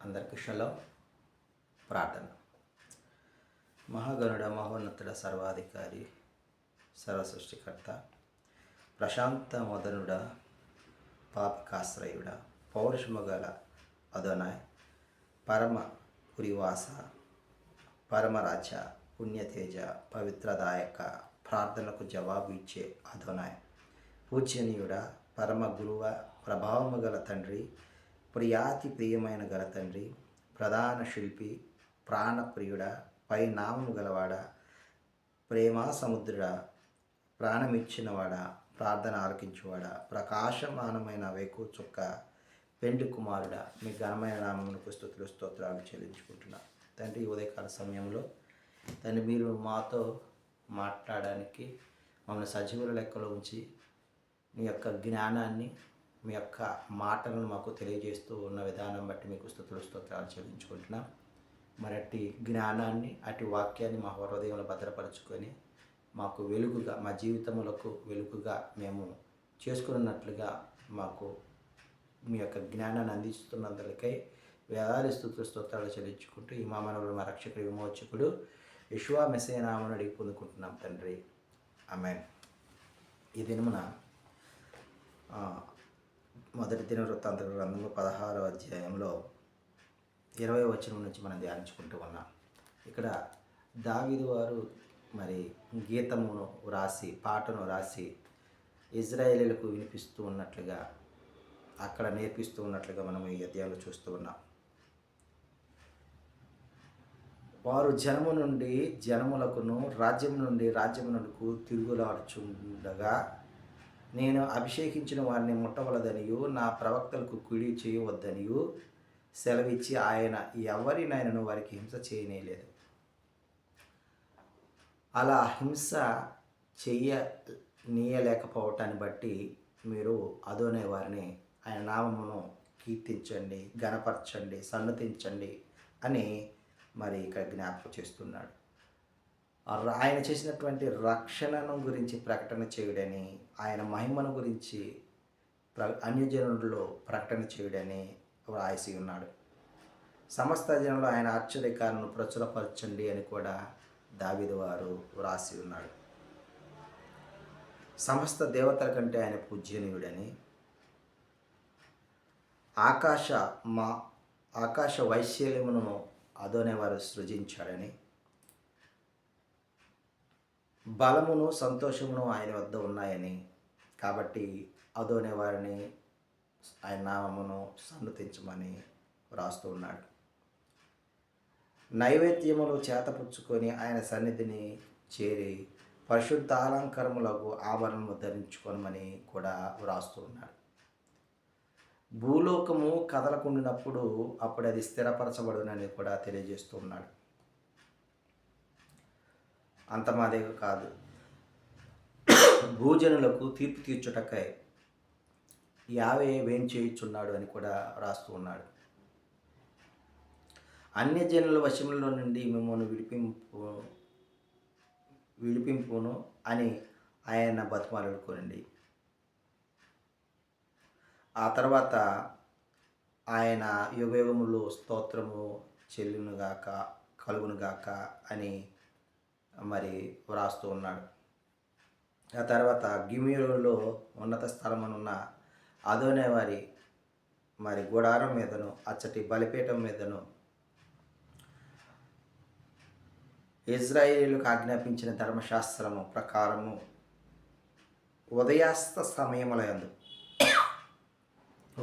అందరికీ షలో ప్రార్థన. మహాగణుడ, మహోన్నతుడ, సర్వాధికారి, సర్వసృష్టికర్త, ప్రశాంత మదనుడ, పాపికాశ్రయుడ, పౌరుషము గల అదోనాయ్, పరమ పురివాస, పరమరాజ, పుణ్యతేజ, పవిత్రదాయక, ప్రార్థనకు జవాబు ఇచ్చే అదోనాయ్, పూజనీయుడ, పరమ గురువ, ప్రభావము గల తండ్రి, ప్రియాతి ప్రియమైన గల తండ్రి, ప్రధాన శిల్పి, ప్రాణప్రియుడ, పై నామము గలవాడ, ప్రేమ సముద్రుడ, ప్రాణమిచ్చినవాడ, ప్రార్థన ఆలకించువాడ, ప్రకాశమానమైన వేకు చుక్క, పెండి కుమారుడ, మీ ఘనమైన నామమునకు స్తుతులు స్తోత్రాలు చెల్లించుకుంటున్నా. తండ్రి, ఉదయకాల సమయంలో తండ్రి మీరు మాతో మాట్లాడడానికి మమ్మల్ని సజీవుల లెక్కలో ఉంచి మీ యొక్క జ్ఞానాన్ని, మీ యొక్క మాటలను మాకు తెలియజేస్తూ ఉన్న విధానం బట్టి మీకు స్తుతులు స్తోత్రాలు చెల్లించుకుంటున్నాం. మరి అట్టి జ్ఞానాన్ని, అటు వాక్యాన్ని మా హృదయంలో భద్రపరుచుకొని మాకు వెలుగుగా, మా జీవితములకు వెలుగుగా మేము చేసుకున్నట్లుగా మాకు మీ యొక్క జ్ఞానాన్ని అందిస్తున్నందుకై వేలాది స్తుతులు స్తోత్రాలు చెల్లించుకుంటూ ఈ మా మనవుడు, మా రక్షకుడు, విమోచకుడు యెషువా మెస్సీయ నామమున అడిగి పొందుకుంటున్నాం తండ్రి, ఆమేన్. ఈ దినమున మొదటి దినవృత్తాంత గ్రంథంలో 16వ అధ్యాయంలో 20వ వచనం నుంచి మనం ధ్యానించుకుంటూ ఉన్నాం. ఇక్కడ దావీదు వారు మరి గీతమును రాసి, పాటను రాసి ఇజ్రాయేలీలకు వినిపిస్తూ ఉన్నట్లుగా, అక్కడ నేర్పిస్తూ ఉన్నట్లుగా మనం ఈ అధ్యాయంలో చూస్తూ ఉన్నాం. వారు జనము నుండి జనములకును, రాజ్యం నుండి రాజ్యమునకు తిరుగులాడుచుండగా, నేను అభిషేకించిన వారిని ముట్టవలదనియు, నా ప్రవక్తలకు కుడి చేయవద్దనియు సెలవిచ్చి ఆయన ఎవరినైనాను వారికి హింస చేయనేలేదు. అలా హింస చెయ్యనీయలేకపోవటాన్ని బట్టి మీరు అదోనే వారిని ఆయన నామమును కీర్తించండి, ఘనపరచండి, సన్నతించండి అని మరి ఇక్కడ జ్ఞాపకం చేస్తున్నాడు. ఆయన చేసినటువంటి రక్షణను గురించి ప్రకటన చేయుడని, ఆయన మహిమను గురించి అన్యజనుల్లో ప్రకటన చేయుడని వ్రాసి ఉన్నాడు. సమస్త జనంలో ఆయన ఆశ్చర్యకాలను ప్రచురపరచండి అని కూడా దావీదు వారు వ్రాసి ఉన్నాడు. సమస్త దేవతల కంటే ఆయన పూజ్యనీయుడని, ఆకాశ వైశాల్యమును అదోనే వారు సృజించాడని, బలమును సంతోషమును ఆయన వద్ద ఉన్నాయని, కాబట్టి అదోనే వారిని ఆయన నామమును సన్నతించమని వ్రాస్తూ ఉన్నాడు. నైవేద్యములు చేతపుచ్చుకొని ఆయన సన్నిధిని చేరి పరిశుద్ధ అలంకరములకు ఆభరణము ధరించుకోనమని కూడా వ్రాస్తూ ఉన్నాడు. భూలోకము కదలకుండినప్పుడు అప్పుడు అది స్థిరపరచబడునని కూడా తెలియజేస్తూ ఉన్నాడు. అంతమాదే కాదు, భూజనులకు తీర్పు తీర్చుటకై యావే వేంచేయుచున్నాడు అని కూడా రాస్తూ ఉన్నాడు. అన్యజనుల వశములో నుండి మిమ్మల్ని విడిపింపును అని ఆయన బతిమాలుకోనండి. ఆ తర్వాత ఆయన యుగయుగములు స్తోత్రము చెల్లునుగాక, కలుగునుగాక అని మరి వ్రాస్తూ ఉన్నాడు. ఆ తర్వాత గిమియోలో ఉన్నత స్థలమునున్న అదోనే వారి మరి గుడారం మీదను, అచ్చటి బలిపీఠం మీదను ఇజ్రాయేలుకు ఆజ్ఞాపించిన ధర్మశాస్త్రము ప్రకారము ఉదయాస్త సమయములందు,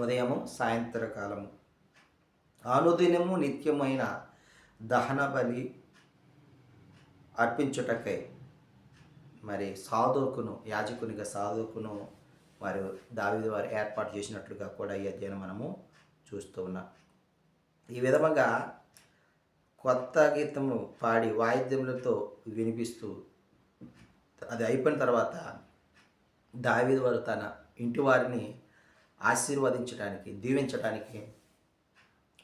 ఉదయము సాయంత్రకాలము అనుదినము నిత్యమైన దహన బలి అర్పించుటకై మరి సాధోకును, యాజకునిగా సాధోకును మరి దావీదు వారు ఏర్పాటు చేసినట్లుగా కూడా ఈ అధ్యాయం మనము చూస్తూ ఉన్నాం. ఈ విధముగా కొత్త గీతము పాడి వాయిద్యములతో వినిపిస్తూ అది అయిపోయిన తర్వాత దావీదు వారు తన ఇంటి వారిని ఆశీర్వదించడానికి, దీవించడానికి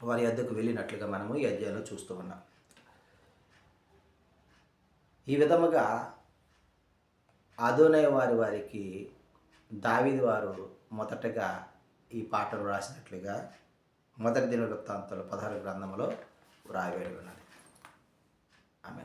వారి వద్దకు వెళ్ళినట్లుగా మనము ఈ అధ్యాయంలో చూస్తూ ఉన్నాం. ఈ విధముగా అదోనే వారికి దావీదు వారు మొదటగా ఈ పాటను రాసినట్లుగా మొదటి దినవృత్తాంతాలు 16 గ్రంథంలో వ్రాయబడి ఉన్నది. ఆమె